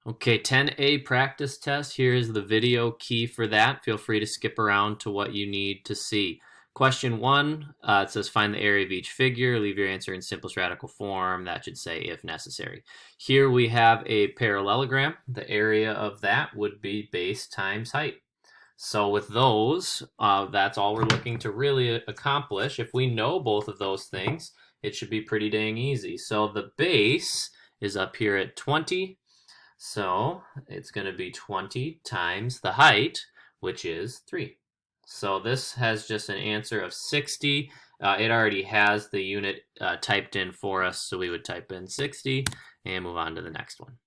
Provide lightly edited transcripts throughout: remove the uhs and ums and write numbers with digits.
Okay, 10A practice test. Here's the video key for that. Feel free to skip around to what you need to see. Question 1, it says find the area of each figure. Leave your answer in simplest radical form. That should say if necessary. Here we have a parallelogram. The area of that would be base times height. So with those, that's all we're looking to really accomplish. If we know both of those things, it should be pretty dang easy. So the base is up here at 20. So it's going to be 20 times the height, which is 3. So this has just an answer of 60. It already has the unit typed in for us, so we would type in 60 and move on to the next one.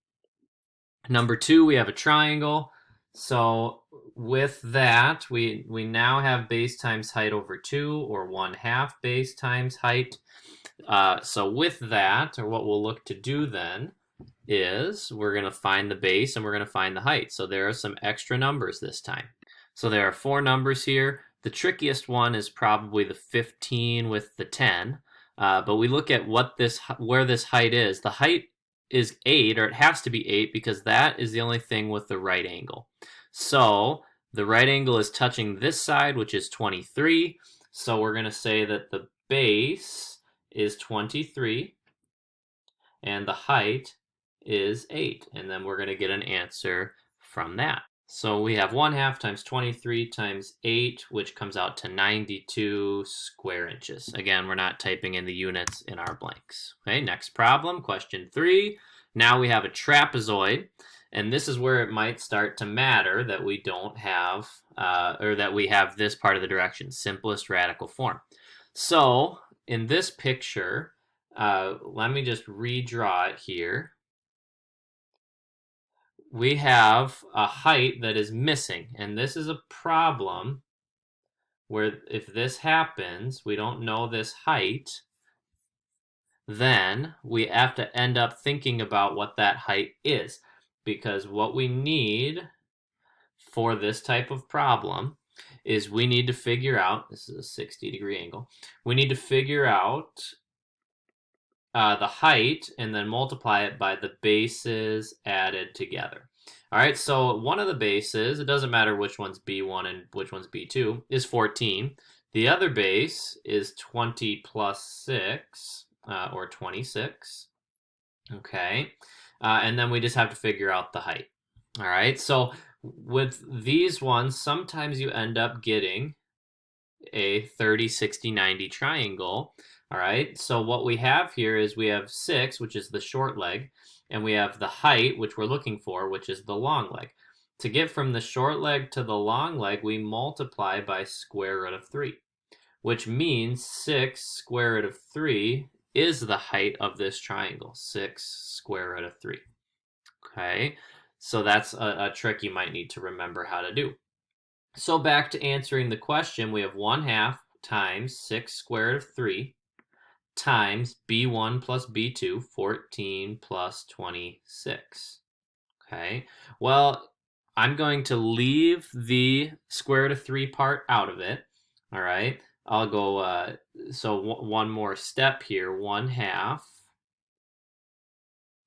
Number 2, we have a triangle. So with that, we now have base times height over 2, or 1/2 base times height. So with that, or what we'll look to do then, is we're going to find the base and we're going to find the height. So there are some extra numbers this time. So there are 4 numbers here. The trickiest one is probably the 15 with the 10. But we look at where this height is. The height is 8, or it has to be 8, because that is the only thing with the right angle. So the right angle is touching this side, which is 23. So we're going to say that the base is 23 and the height is 8, and then we're going to get an answer from that. So we have 1/2 times 23 times 8, which comes out to 92 square inches. Again, we're not typing in the units in our blanks. Okay, next problem, question 3. Now we have a trapezoid, and this is where it might start to matter that we don't have, or that we have this part of the direction, simplest radical form. So in this picture, let me just redraw it here. We have a height that is missing, and this is a problem where if this happens, we don't know this height, then we have to end up thinking about what that height is, because what we need for this type of problem is we need to figure out, this is a 60-degree angle, we need to figure out the height and then multiply it by the bases added together. All right, so one of the bases, it doesn't matter which one's B1 and which one's B2, is 14. The other base is 20 plus 6, or 26. Okay, and then we just have to figure out the height. All right, so with these ones, sometimes you end up getting a 30, 60, 90 triangle. All right, so what we have here is we have 6, which is the short leg, and we have the height, which we're looking for, which is the long leg. To get from the short leg to the long leg, we multiply by square root of 3, which means 6 square root of 3 is the height of this triangle, 6 square root of 3. Okay, so that's a trick you might need to remember how to do. So back to answering the question, we have 1/2 times 6 square root of 3 times B1 plus B2, 14 plus 26. Okay, well, I'm going to leave the square root of 3 part out of it. All right, I'll go, so one more step here, 1/2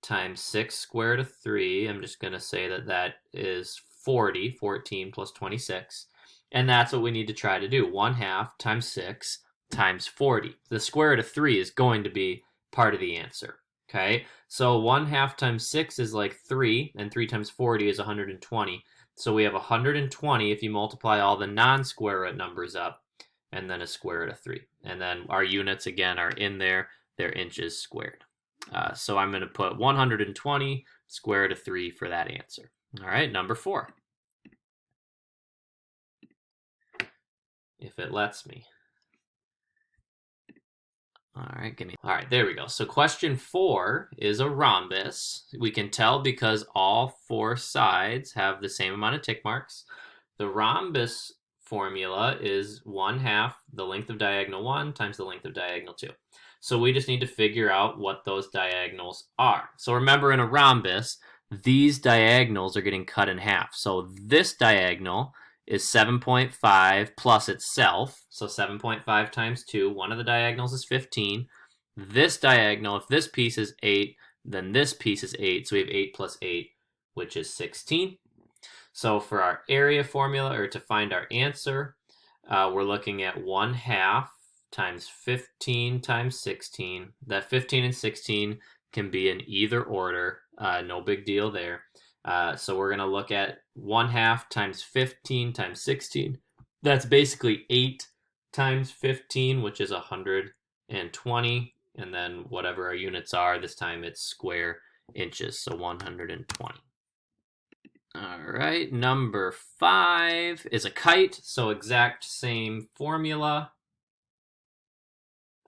times 6 square root of 3. I'm just going to say that that is 40, 14 plus 26. And that's what we need to try to do, 1/2 times 6 times 40. The square root of 3 is going to be part of the answer. Okay, so 1/2 times 6 is like 3, and 3 times 40 is 120. So we have 120 if you multiply all the non-square root numbers up, and then a square root of 3. And then our units, again, are in there. They're inches squared. So I'm going to put 120 square root of 3 for that answer. All right, number 4. If it lets me. All right, there we go. So question 4 is a rhombus. We can tell because all 4 sides have the same amount of tick marks. The rhombus formula is 1/2 the length of diagonal 1 times the length of diagonal 2. So we just need to figure out what those diagonals are. So remember, in a rhombus, these diagonals are getting cut in half. So this diagonal is 7.5 plus itself, so 7.5 times 2. One of the diagonals is 15. This diagonal, if this piece is 8, then this piece is 8, so we have 8 plus 8, which is 16. So for our area formula, or to find our answer, we're looking at 1/2 times 15 times 16. That 15 and 16 can be in either order, no big deal there. So we're going to look at 1/2 times 15 times 16. That's basically 8 times 15, which is 120. And then whatever our units are, this time it's square inches, so 120. All right, number 5 is a kite, so exact same formula.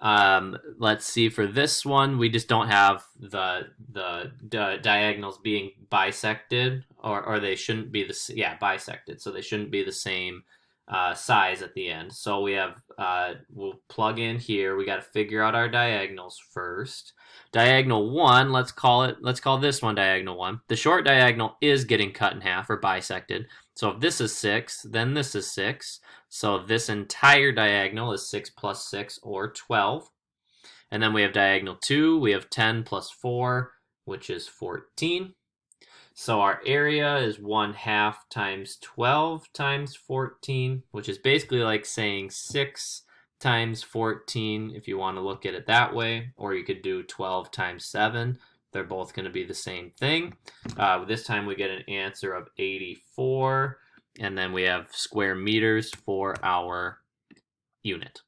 Let's see, for this one, we just don't have the diagonals being bisected, or they shouldn't be bisected, so they shouldn't be the same size at the end. So we have, we'll plug in here. We got to figure out our diagonals first. Diagonal 1, let's call this one diagonal 1. The short diagonal is getting cut in half or bisected. So if this is 6, then this is 6. So this entire diagonal is 6 plus 6, or 12. And then we have diagonal 2. We have 10 plus 4, which is 14. So our area is 1/2 times 12 times 14, which is basically like saying 6 times 14 if you want to look at it that way, or you could do 12 times 7. They're both going to be the same thing. This time we get an answer of 84, and then we have square meters for our unit.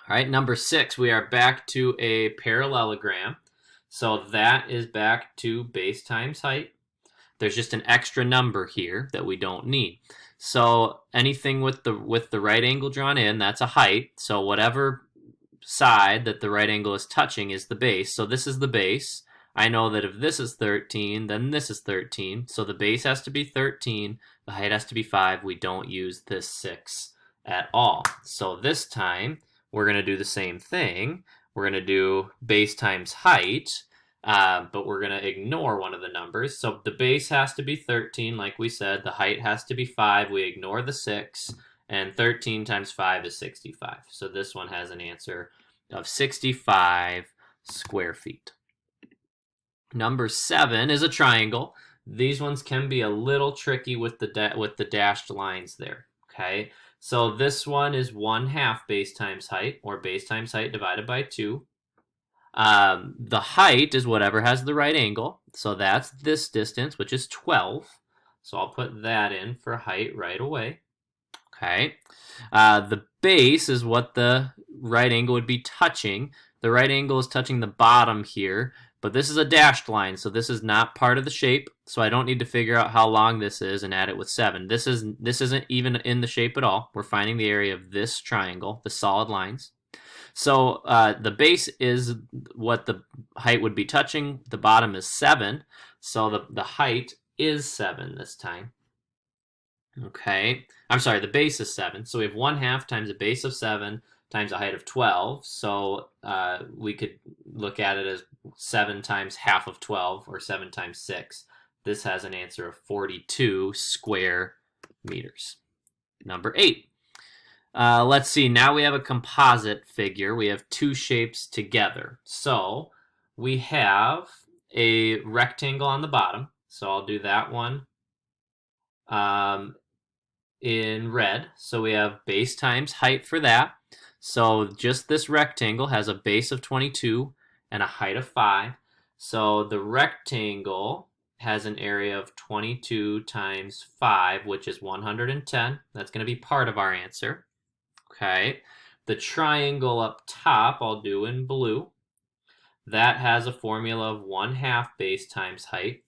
All right, number 6, we are back to a parallelogram. So that is back to base times height. There's just an extra number here that we don't need. So anything with the right angle drawn in, that's a height. So whatever side that the right angle is touching is the base. So this is the base. I know that if this is 13, then this is 13. So the base has to be 13. The height has to be 5. We don't use this 6 at all. So this time, we're going to do the same thing. We're going to do base times height, but we're going to ignore one of the numbers. So the base has to be 13, like we said. The height has to be 5. We ignore the 6. And 13 times 5 is 65. So this one has an answer of 65 square feet. Number 7 is a triangle. These ones can be a little tricky with the dashed lines there. Okay, so this one is 1/2 base times height, or base times height divided by 2. The height is whatever has the right angle. So that's this distance, which is 12. So I'll put that in for height right away. Okay. The base is what the right angle would be touching. The right angle is touching the bottom here, but this is a dashed line, so this is not part of the shape, so I don't need to figure out how long this is and add it with 7. This isn't even in the shape at all. We're finding the area of this triangle, the solid lines. So the base is what the height would be touching. The bottom is 7, so the height is 7 this time. Okay, I'm sorry, the base is 7. So we have 1/2 times a base of 7 times a height of 12. So we could look at it as 7 times half of 12, or 7 times 6. This has an answer of 42 square meters. Number 8. Let's see, now we have a composite figure. We have two shapes together. So we have a rectangle on the bottom. So I'll do that one in red. So we have base times height for that. So just this rectangle has a base of 22 and a height of 5. So the rectangle has an area of 22 times 5, which is 110. That's going to be part of our answer. Okay. The triangle up top I'll do in blue. That has a formula of 1/2 base times height.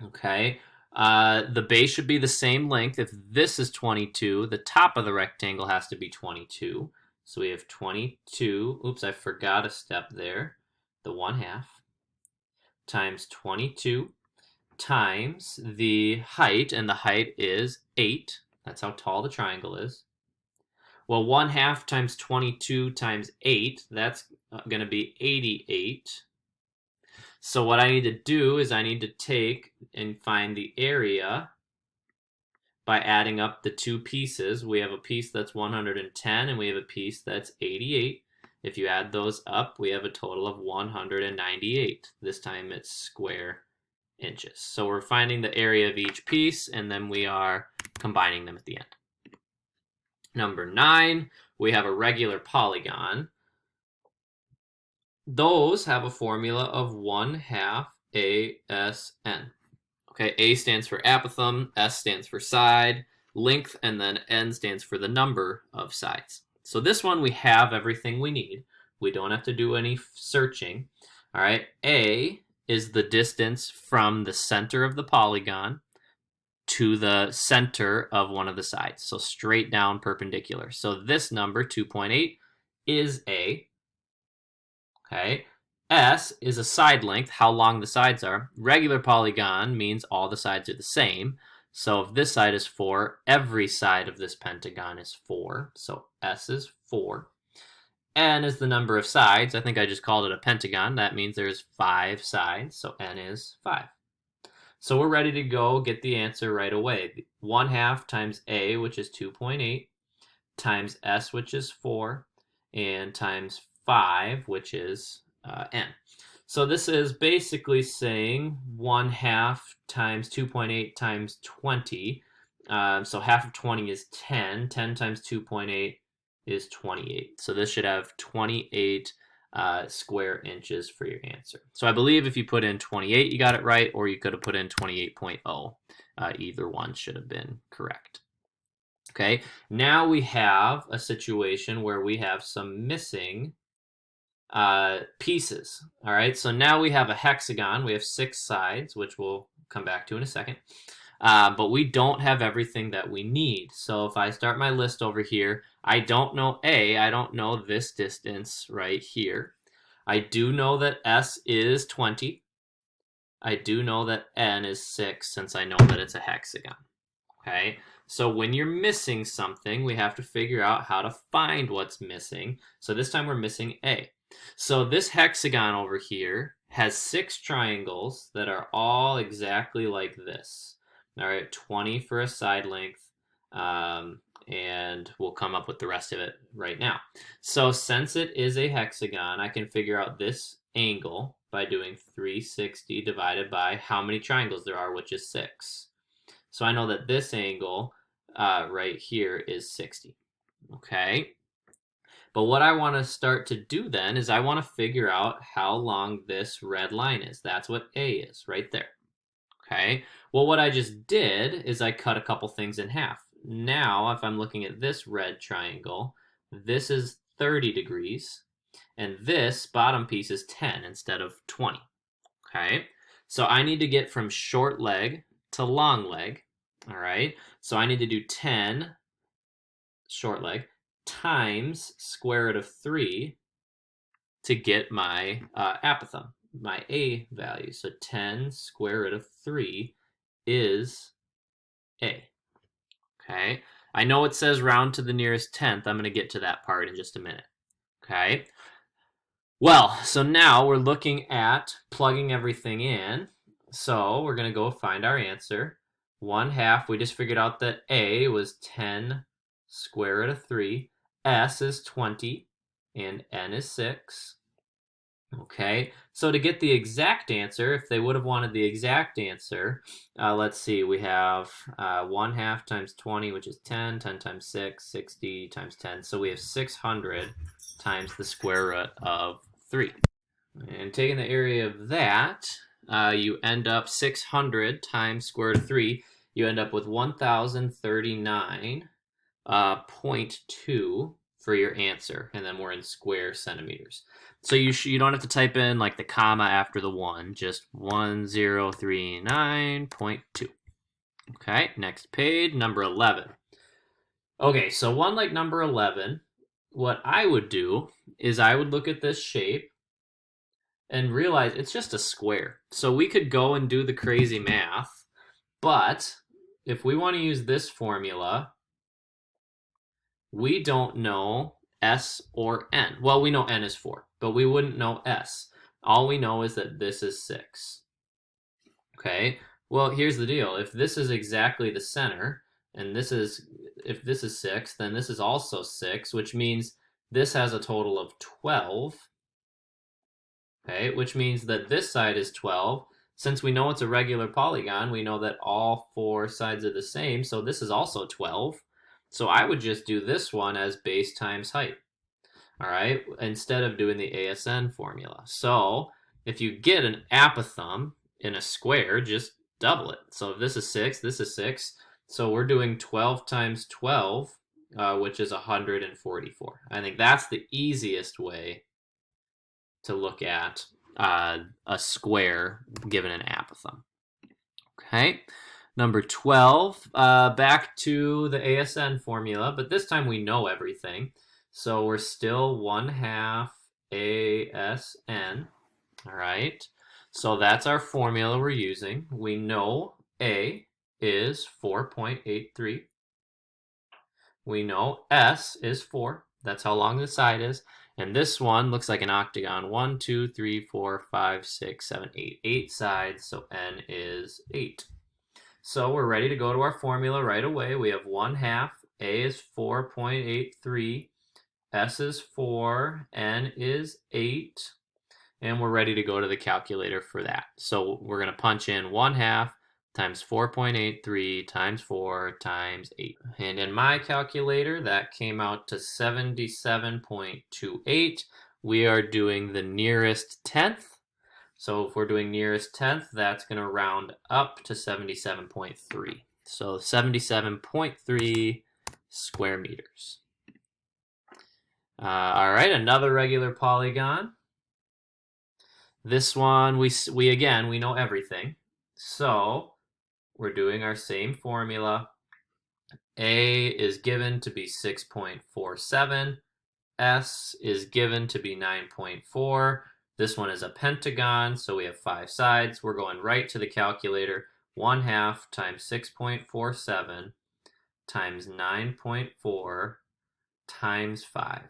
Okay. The base should be the same length. If this is 22, the top of the rectangle has to be 22. So we have 22, oops, I forgot a step there, the 1/2, times 22, times the height, and the height is 8. That's how tall the triangle is. Well, 1/2 times 22 times 8, that's going to be 88. So what I need to do is I need to take and find the area by adding up the two pieces. We have a piece that's 110 and we have a piece that's 88. If you add those up, we have a total of 198. This time it's square inches. So we're finding the area of each piece, and then we are combining them at the end. Number 9, we have a regular polygon. Those have a formula of 1/2 ASN. Okay, A stands for apothem, S stands for side, length, and then N stands for the number of sides. So this one, we have everything we need. We don't have to do any searching. All right, A is the distance from the center of the polygon to the center of one of the sides. So straight down perpendicular. So this number, 2.8, is A. Okay. S is a side length, how long the sides are. Regular polygon means all the sides are the same. So if this side is 4, every side of this pentagon is 4. So S is 4. N is the number of sides. I think I just called it a pentagon. That means there's 5 sides. So N is 5. So we're ready to go get the answer right away. 1/2 times A, which is 2.8, times S, which is 4, and times 5, which is N. So this is basically saying 1/2 times 2.8 times 20. So half of 20 is 10. 10 times 2.8 is 28. So this should have 28 square inches for your answer. So I believe if you put in 28, you got it right, or you could have put in 28.0. Either one should have been correct. Okay, now we have a situation where we have some missing pieces. All right, so now we have a hexagon. We have 6 sides, which we'll come back to in a second. But we don't have everything that we need. So if I start my list over here, I don't know A. I don't know this distance right here. I do know that S is 20. I do know that N is 6, since I know that it's a hexagon. Okay, so when you're missing something, we have to figure out how to find what's missing. So this time we're missing A. So this hexagon over here has 6 triangles that are all exactly like this. All right, 20 for a side length, and we'll come up with the rest of it right now. So since it is a hexagon, I can figure out this angle by doing 360 divided by how many triangles there are, which is 6. So I know that this angle right here is 60. Okay. But what I want to start to do then is I want to figure out how long this red line is. That's what A is, right there. Okay. Well, what I just did is I cut a couple things in half. Now, if I'm looking at this red triangle, this is 30 degrees, and this bottom piece is 10 instead of 20. Okay. So I need to get from short leg to long leg. All right. So I need to do 10 short leg times square root of 3 to get my apothem, my A value. So 10 square root of 3 is A. Okay. I know it says round to the nearest tenth. I'm going to get to that part in just a minute. Okay. Well, so now we're looking at plugging everything in. So we're going to go find our answer. 1/2, we just figured out that A was 10 square root of 3. S is 20, and N is 6. Okay, so to get the exact answer, if they would have wanted the exact answer, let's see, we have 1/2 times 20, which is 10, 10 times 6, 60 times 10. So we have 600 times the square root of 3. And taking the area of that, you end up 600 times square root of 3. You end up with 1039.2 for your answer, and then we're in square centimeters. So you don't have to type in like the comma after the 1, just 1039.2. Okay, next page, number 11. Okay, so one like number 11, what I would do is I would look at this shape and realize it's just a square. So we could go and do the crazy math, but if we want to use this formula, we don't know S or N. Well, we know N is 4, but we wouldn't know S. All we know is that this is 6. Okay, well, here's the deal. If this is exactly the center, and if this is 6, then this is also 6, which means this has a total of 12. Okay, which means that this side is 12. Since we know it's a regular polygon, we know that all 4 sides are the same, so this is also 12. So I would just do this one as base times height, all right, instead of doing the ASN formula. So if you get an apothem in a square, just double it. So if this is 6, this is 6. So we're doing 12 times 12, which is 144. I think that's the easiest way to look at a square given an apothem. Okay, number 12, back to the ASN formula, but this time we know everything. So we're still 1/2 ASN, all right? So that's our formula we're using. We know A is 4.83. We know S is 4. That's how long the side is. And this one looks like an octagon. 1, 2, 3, 4, 5, 6, 7, 8. 8 sides, so N is 8. So we're ready to go to our formula right away. We have 1/2. A is 4.83. S is 4. N is 8. And we're ready to go to the calculator for that. So we're going to punch in 1/2 times 4.83 times 4 times 8. And in my calculator, that came out to 77.28. We are doing the nearest tenth. So if we're doing nearest tenth, that's going to round up to 77.3. So 77.3 square meters. All right, another regular polygon. This one, we know everything. So we're doing our same formula. A is given to be 6.47. S is given to be 9.4. This one is a pentagon, so we have 5 sides. We're going right to the calculator. 1/2 times 6.47 times 9.4 times 5.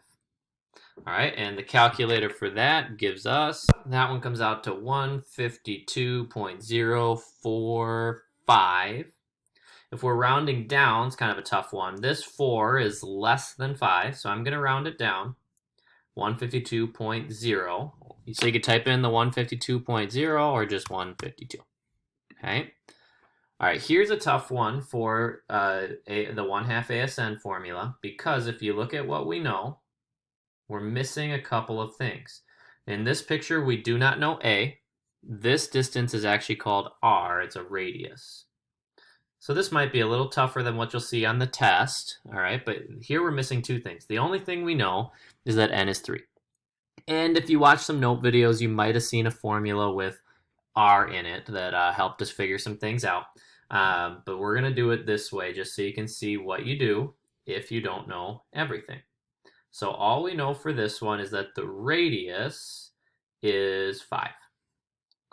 All right, and the calculator for that gives us, that one comes out to 152.045. If we're rounding down, it's kind of a tough one. This 4 is less than 5, so I'm going to round it down. 152.0. So you could type in the 152.0 or just 152. Okay. All right, here's a tough one for the 1/2 ASN formula, because if you look at what we know, we're missing a couple of things. In this picture, we do not know A. This distance is actually called R. It's a radius. So this might be a little tougher than what you'll see on the test, all right? But here we're missing 2 things. The only thing we know is that N is 3. And if you watch some note videos, you might have seen a formula with R in it that helped us figure some things out. But we're going to do it this way just so you can see what you do if you don't know everything. So all we know for this one is that the radius is 5.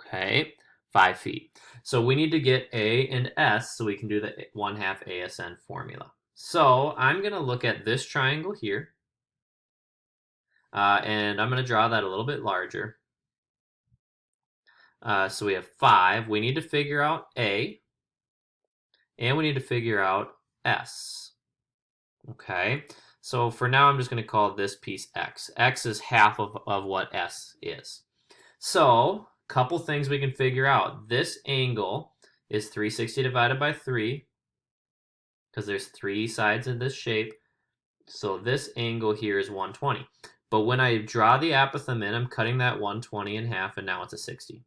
Okay, 5 feet. So we need to get A and S so we can do the 1/2 ASN formula. So I'm going to look at this triangle here. And I'm going to draw that a little bit larger. So we have 5. We need to figure out A. And we need to figure out S. Okay. So for now, I'm just going to call this piece X. X is half of what S is. So a couple things we can figure out. This angle is 360 divided by 3, because there's 3 sides in this shape. So this angle here is 120. But when I draw the apothem in, I'm cutting that 120 in half, and now it's a 60.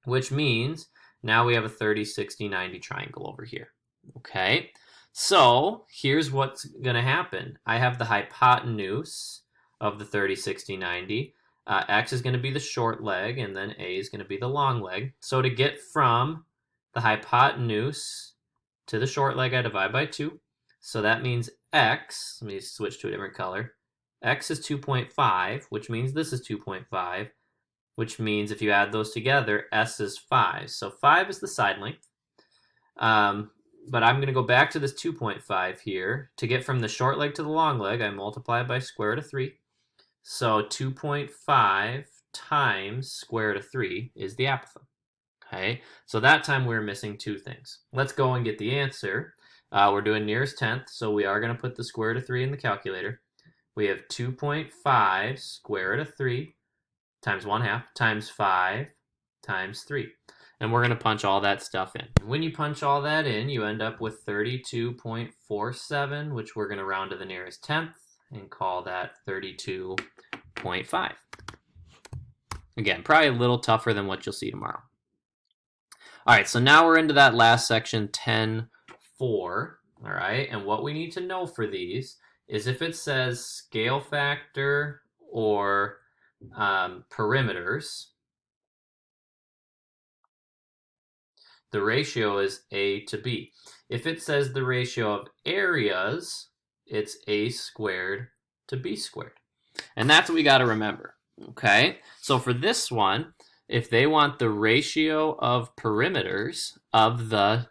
Which means now we have a 30, 60, 90 triangle over here. Okay. So here's what's going to happen. I have the hypotenuse of the 30, 60, 90. X is going to be the short leg, and then A is going to be the long leg. So to get from the hypotenuse to the short leg, I divide by 2. So that means X, let me switch to a different color. X is 2.5, which means this is 2.5, which means if you add those together, S is 5. So 5 is the side length. But I'm going to go back to this 2.5 here. To get from the short leg to the long leg, I multiply by square root of 3. So 2.5 times square root of 3 is the apothem. Okay, so that time we're missing 2 things. Let's go and get the answer. We're doing nearest tenth, so we are going to put the square root of 3 in the calculator. We have 2.5 square root of 3 times 1/2 times 5 times 3. and we're going to punch all that stuff in. When you punch all that in, you end up with 32.47, which we're going to round to the nearest tenth and call that 32.5. Again, probably a little tougher than what you'll see tomorrow. All right, so now we're into that last section, 10.4. All right, and what we need to know for these is if it says scale factor or perimeters, the ratio is A to B. If it says the ratio of areas, it's A squared to B squared. And that's what we got to remember. Okay, so for this one, if they want the ratio of perimeters of the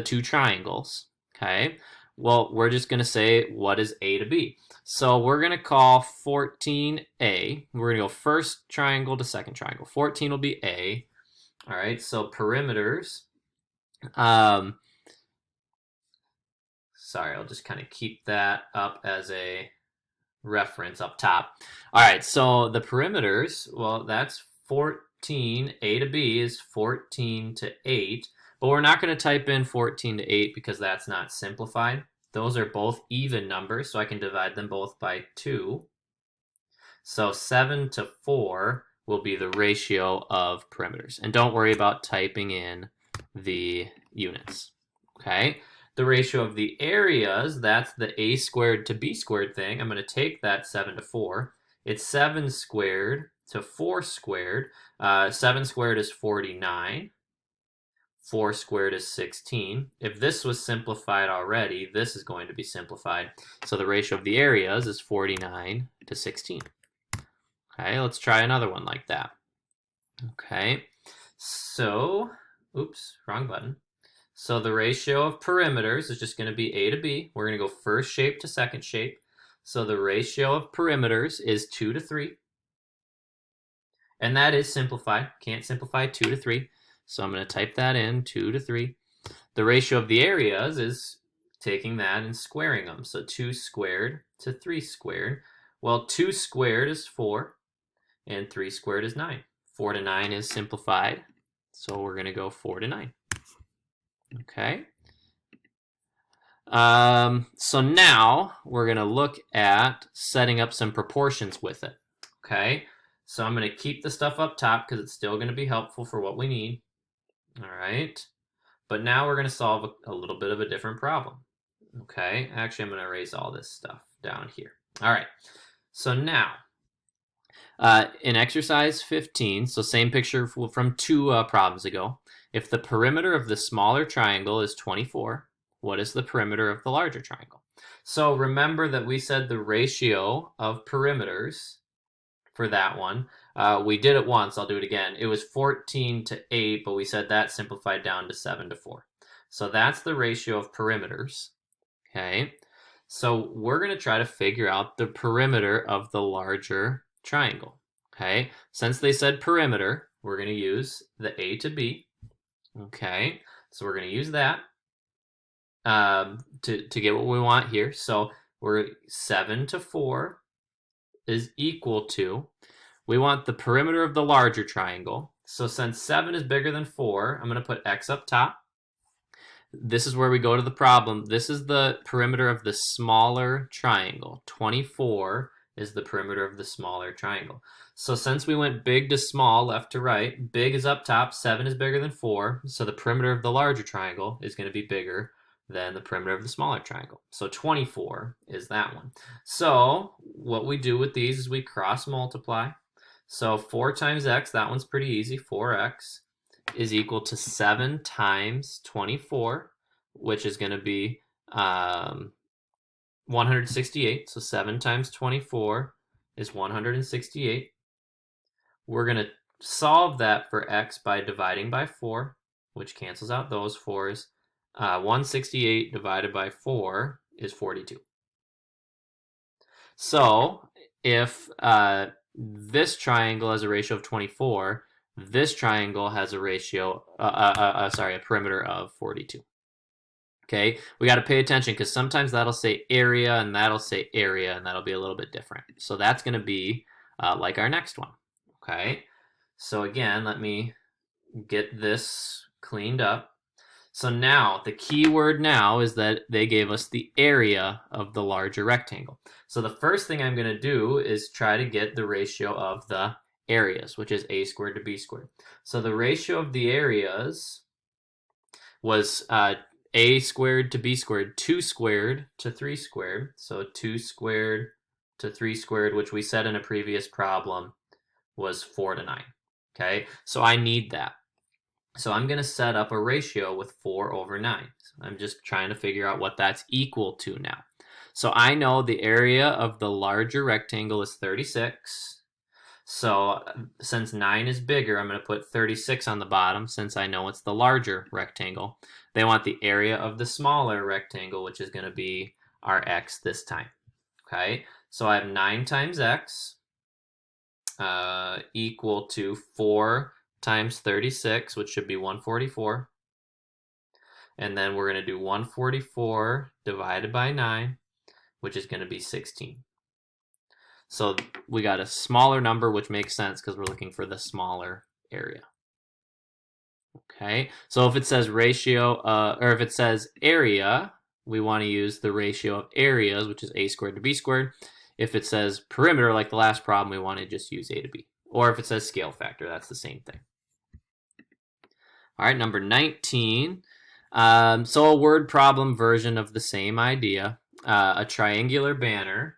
two triangles, okay, well, we're just going to say what is A to B. So we're going to call 14A. We're going to go first triangle to second triangle. 14 will be A. All right, so perimeters. Sorry, I'll just kind of keep that up as a reference up top. All right, so the perimeters, well, that's 14. A to B is 14 to 8, but we're not going to type in 14 to 8 because that's not simplified. Those are both even numbers, so I can divide them both by 2. So 7 to 4 will be the ratio of perimeters. And don't worry about typing in the units. Okay? The ratio of the areas, that's the A squared to B squared thing. I'm going to take that 7 to 4. It's 7 squared to 4 squared. 7 squared is 49. 4 squared is 16. If this was simplified already, this is going to be simplified. So the ratio of the areas is 49 to 16. Okay, let's try another one like that. Okay, so, oops, wrong button. So the ratio of perimeters is just going to be A to B. We're going to go first shape to second shape. So the ratio of perimeters is 2 to 3. And that is simplified. Can't simplify 2 to 3. So I'm going to type that in, 2 to 3. The ratio of the areas is taking that and squaring them. So 2 squared to 3 squared. Well, 2 squared is 4, and 3 squared is 9. 4 to 9 is simplified. So we're going to go 4 to 9. Okay. So now we're going to look at setting up some proportions with it. Okay. So I'm going to keep the stuff up top because it's still going to be helpful for what we need. All right. But now we're going to solve a little bit of a different problem. Okay. Actually, I'm going to erase all this stuff down here. All right. So now, in exercise 15, so same picture from 2 problems ago. If the perimeter of the smaller triangle is 24, what is the perimeter of the larger triangle? So remember that we said the ratio of perimeters for that one. We did it once. I'll do it again. It was 14 to 8, but we said that simplified down to 7 to 4. So that's the ratio of perimeters. Okay. So we're going to try to figure out the perimeter of the larger triangle. Okay. Since they said perimeter, we're going to use the A to B. Okay. So we're going to use that to get what we want here. So we're 7 to 4 is equal to, we want the perimeter of the larger triangle. So since 7 is bigger than 4, I'm going to put X up top. This is where we go to the problem. This is the perimeter of the smaller triangle. 24 is the perimeter of the smaller triangle. So since we went big to small, left to right, big is up top, 7 is bigger than 4, so the perimeter of the larger triangle is going to be bigger than the perimeter of the smaller triangle. So 24 is that one. So what we do with these is we cross multiply. So 4 times x, that one's pretty easy, 4x, is equal to 7 times 24, which is going to be 168. So 7 times 24 is 168. We're going to solve that for x by dividing by 4, which cancels out those 4s. 168 divided by 4 is 42. So if this triangle has a ratio of 24, this triangle has a ratio, a perimeter of 42. Okay, we got to pay attention because sometimes that'll say area and that'll say area and that'll be a little bit different. So that's going to be like our next one. Okay, so again, let me get this cleaned up. So now, the key word now is that they gave us the area of the larger rectangle. So the first thing I'm going to do is try to get the ratio of the areas, which is a squared to b squared. So the ratio of the areas was a squared to b squared, 2 squared to 3 squared. So 2 squared to 3 squared, which we said in a previous problem was 4 to 9. Okay, so I need that. So I'm going to set up a ratio with 4 over 9. So I'm just trying to figure out what that's equal to now. So I know the area of the larger rectangle is 36. So since 9 is bigger, I'm going to put 36 on the bottom since I know it's the larger rectangle. They want the area of the smaller rectangle, which is going to be our x this time. Okay, so I have 9 times x equal to 4 times 36, which should be 144. And then we're going to do 144 divided by 9, which is going to be 16. So we got a smaller number, which makes sense because we're looking for the smaller area. Okay, so if it says ratio, or if it says area, we want to use the ratio of areas, which is a squared to b squared. If it says perimeter, like the last problem, we want to just use a to b. Or if it says scale factor, that's the same thing. All right, number 19. So a word problem version of the same idea. A triangular banner.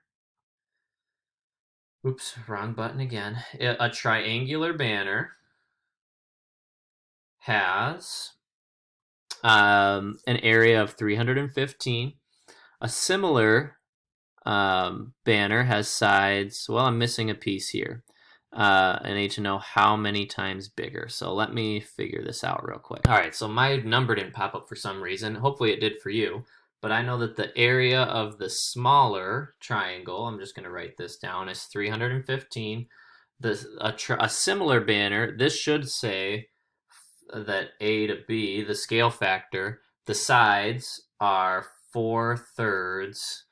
Oops, wrong button again. A triangular banner has an area of 315. A similar banner has sides, well, I'm missing a piece here. I need to know how many times bigger. So let me figure this out real quick. All right, so my number didn't pop up for some reason. Hopefully it did for you. But I know that the area of the smaller triangle, I'm just going to write this down, is 315. A similar banner, this should say that A to B, the scale factor, the sides are 4/3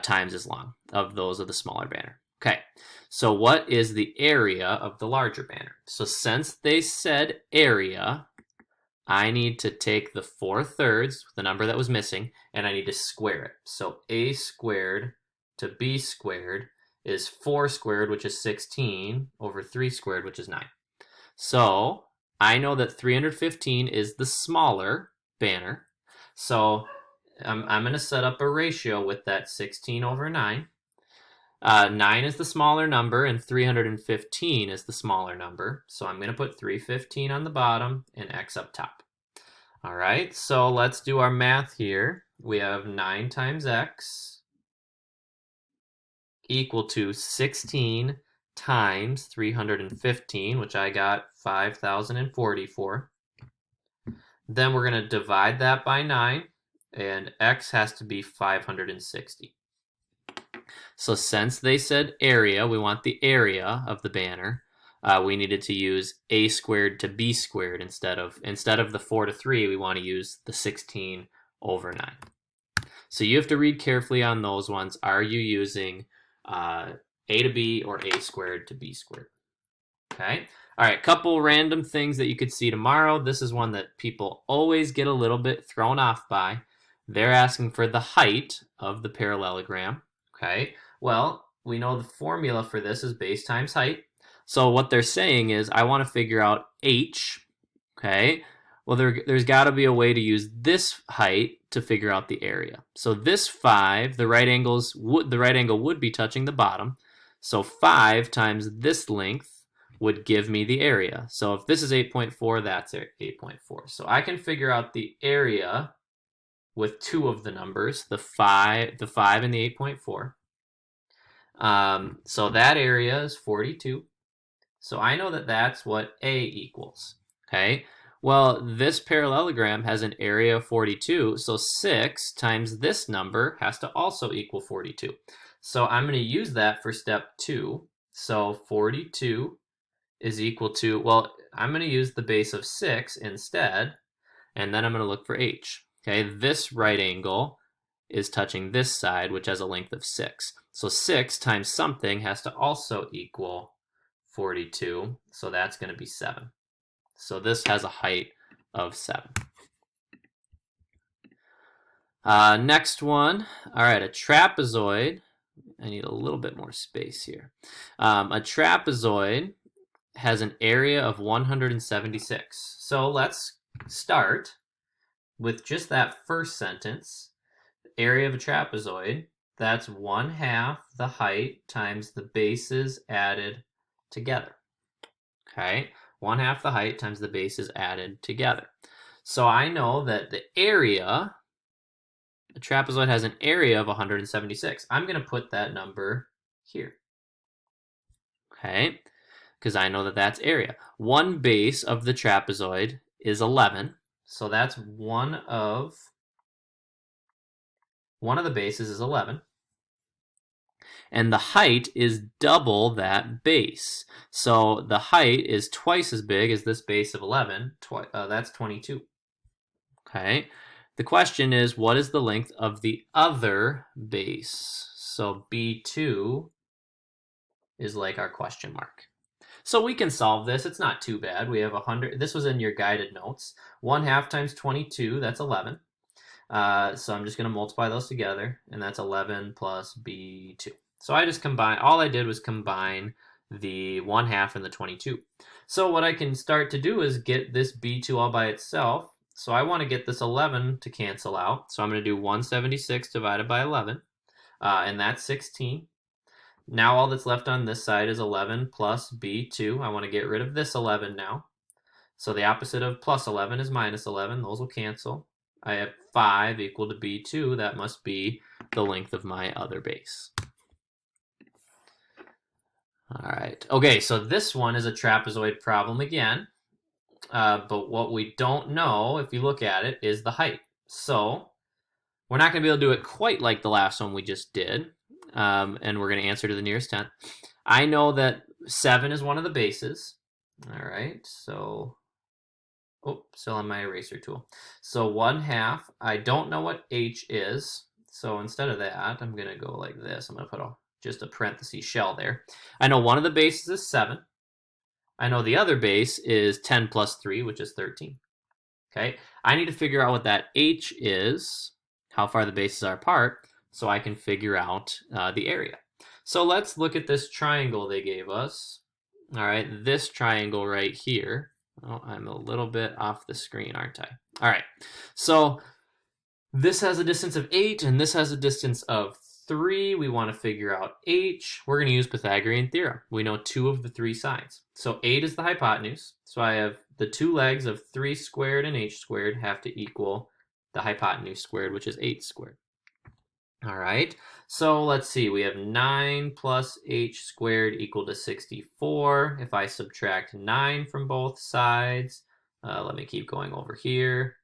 times as long of those of the smaller banner. Okay, so what is the area of the larger banner? So since they said area, I need to take the 4/3, the number that was missing, and I need to square it. So a squared to b squared is 4 squared, which is 16, over 3 squared, which is 9. So I know that 315 is the smaller banner. So I'm going to set up a ratio with that 16 over 9. 9 is the smaller number, and 315 is the smaller number. So I'm going to put 315 on the bottom and x up top. All right, so let's do our math here. We have 9 times x equal to 16 times 315, which I got 5,044. Then we're going to divide that by 9, and x has to be 560. So since they said area, we want the area of the banner. We needed to use a squared to b squared instead of the 4 to 3, we want to use the 16 over 9. So you have to read carefully on those ones. Are you using a to b or a squared to b squared? Okay. All right, couple random things that you could see tomorrow. This is one that people always get a little bit thrown off by. They're asking for the height of the parallelogram. Okay, well, we know the formula for this is base times height. So what they're saying is, I want to figure out h. Okay, well, there's got to be a way to use this height to figure out the area. So this 5, the right angle would be touching the bottom. So 5 times this length would give me the area. So if this is 8.4, that's 8.4. So I can figure out the area with 2 of the numbers, the 5 and the 8.4. So that area is 42. So I know that that's what A equals. Okay. Well, this parallelogram has an area of 42, so 6 times this number has to also equal 42. So I'm going to use that for step 2. So 42 is equal to, well, I'm going to use the base of 6 instead, and then I'm going to look for h. Okay, this right angle is touching this side, which has a length of 6. So 6 times something has to also equal 42, so that's going to be 7. So this has a height of 7. Next one. All right, a trapezoid. I need a little bit more space here. A trapezoid has an area of 176. So let's start with just that first sentence. Area of a trapezoid, that's 1/2 the height times the bases added together. Okay, 1/2 the height times the bases added together. So I know that the area, a trapezoid has an area of 176. I'm going to put that number here. Okay, because I know that that's area. One base of the trapezoid is 11. So that's one of the bases is 11. And the height is double that base. So the height is twice as big as this base of 11. That's 22. Okay. The question is, what is the length of the other base? So B2 is like our question mark. So we can solve this. It's not too bad. We have 100. This was in your guided notes. 1/2 times 22, that's 11. So I'm just going to multiply those together, and that's 11 plus B2. So I just combine, all I did was combine the 1/2 and the 22. So what I can start to do is get this B2 all by itself. So I want to get this 11 to cancel out. So I'm going to do 176 divided by 11, and that's 16. Now all that's left on this side is 11 plus B2. I want to get rid of this 11 now. So the opposite of plus 11 is minus 11. Those will cancel. I have 5 equal to B2. That must be the length of my other base. All right. Okay, so this one is a trapezoid problem again. But what we don't know, if you look at it, is the height. So we're not going to be able to do it quite like the last one we just did. And we're going to answer to the nearest 10th. I know that 7 is one of the bases. All right, so... Oh, still on my eraser tool. So 1/2. I don't know what h is. So instead of that, I'm going to go like this. I'm going to put just a parenthesis shell there. I know one of the bases is 7. I know the other base is 10 plus 3, which is 13. Okay, I need to figure out what that h is, how far the bases are apart, so I can figure out the area. So let's look at this triangle they gave us. All right, this triangle right here. Oh, I'm a little bit off the screen, aren't I? All right, so this has a distance of 8, and this has a distance of 3. We want to figure out h. We're going to use Pythagorean theorem. We know 2 of the 3 sides. So 8 is the hypotenuse. So I have the 2 legs of 3 squared and h squared have to equal the hypotenuse squared, which is 8 squared. All right, so let's see. We have 9 plus h squared equal to 64. If I subtract 9 from both sides, let me keep going over here.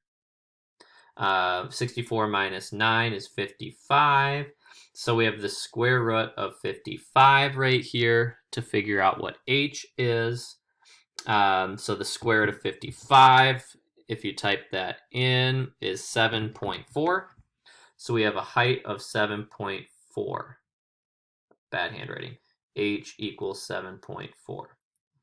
64 minus 9 is 55. So we have the square root of 55 right here to figure out what h is. So the square root of 55, if you type that in, is 7.4. So we have a height of 7.4. Bad handwriting. H equals 7.4.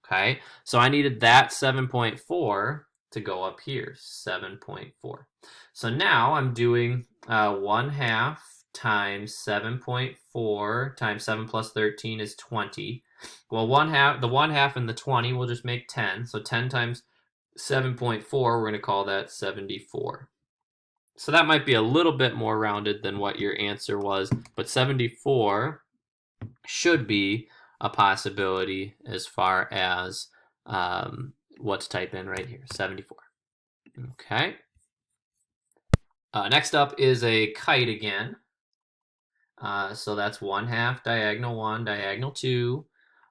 Okay, so I needed that 7.4 to go up here, 7.4. So now I'm doing 1/2 times 7.4 times 7 plus 13 is 20. Well, the 1/2 and the 20 will just make 10. So 10 times 7.4, we're going to call that 74. So that might be a little bit more rounded than what your answer was, but 74 should be a possibility as far as what to type in right here, 74. Okay. Next up is a kite again. So that's 1/2 diagonal 1, diagonal 2.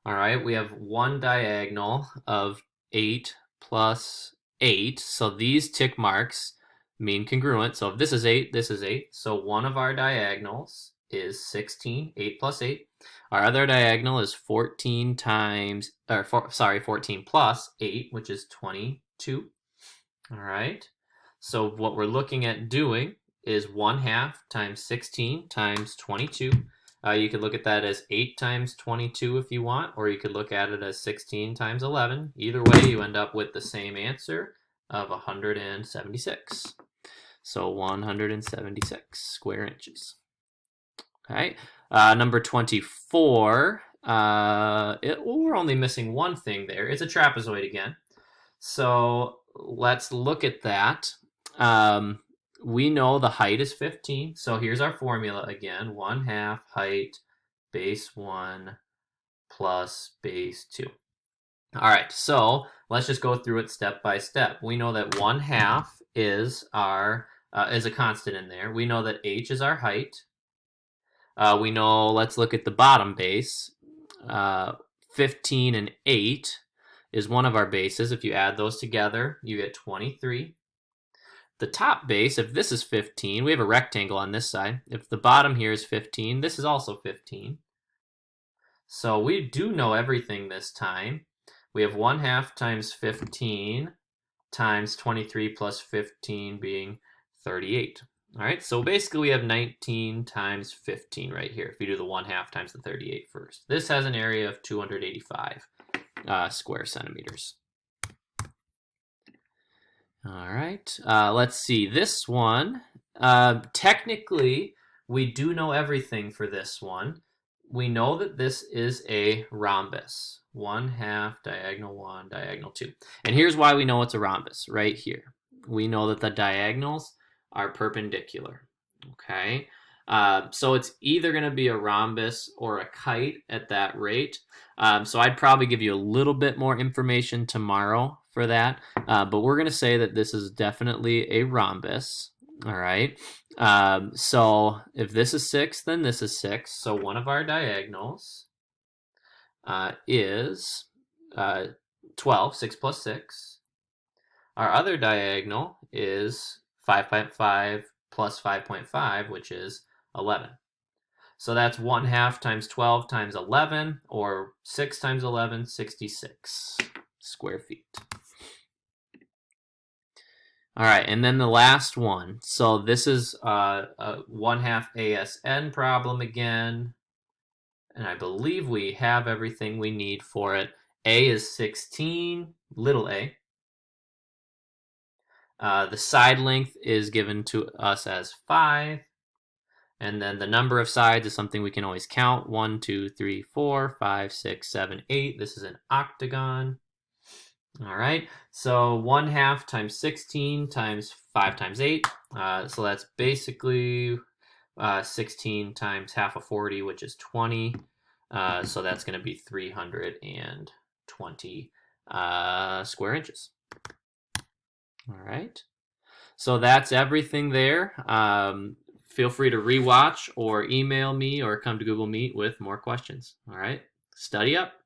All right, we have one diagonal of 8 plus 8. So these tick marks mean congruent. So if this is 8, this is 8. So one of our diagonals is 16, 8 plus 8. Our other diagonal is 14 plus 8, which is 22. All right. So what we're looking at doing is 1/2 times 16 times 22. You could look at that as 8 times 22 if you want, or you could look at it as 16 times 11. Either way, you end up with the same answer of 176. So 176 square inches. Okay, number 24. We're only missing one thing there. It's a trapezoid again. So let's look at that. We know the height is 15. So here's our formula again. 1/2 height base 1 plus base 2. All right, so let's just go through it step by step. We know that 1/2 is our is a constant in there. We know that h is our height. We know, let's look at the bottom base. 15 and 8 is one of our bases. If you add those together, you get 23. The top base, if this is 15, we have a rectangle on this side. If the bottom here is 15, this is also 15. So we do know everything this time. We have 1/2 times 15 times 23 plus 15 being 38. All right, so basically we have 19 times 15 right here, if you do the 1/2 times the 38 first. This has an area of 285 square centimeters. All right, let's see, this one, technically, we do know everything for this one. We know that this is a rhombus. 1/2, diagonal 1, diagonal 2. And here's why we know it's a rhombus, right here. We know that the diagonals are perpendicular, okay? So it's either going to be a rhombus or a kite at that rate. So I'd probably give you a little bit more information tomorrow for that. But we're going to say that this is definitely a rhombus, all right? So if this is 6, then this is 6. So one of our diagonals is 12, 6 plus 6. Our other diagonal is 5.5 plus 5.5, which is 11. So that's 1/2 times 12 times 11, or 6 times 11, 66 square feet. All right, and then the last one. So this is a 1/2 ASN problem again. And I believe we have everything we need for it. A is 16, little a. The side length is given to us as 5. And then the number of sides is something we can always count. 1, 2, 3, 4, 5, 6, 7, 8. This is an octagon. All right, so 1/2 times 16 times 5 times 8. So that's basically 16 times half of 40, which is 20. So that's going to be 320 square inches. All right, so that's everything there. Feel free to rewatch or email me or come to Google Meet with more questions. All right, study up.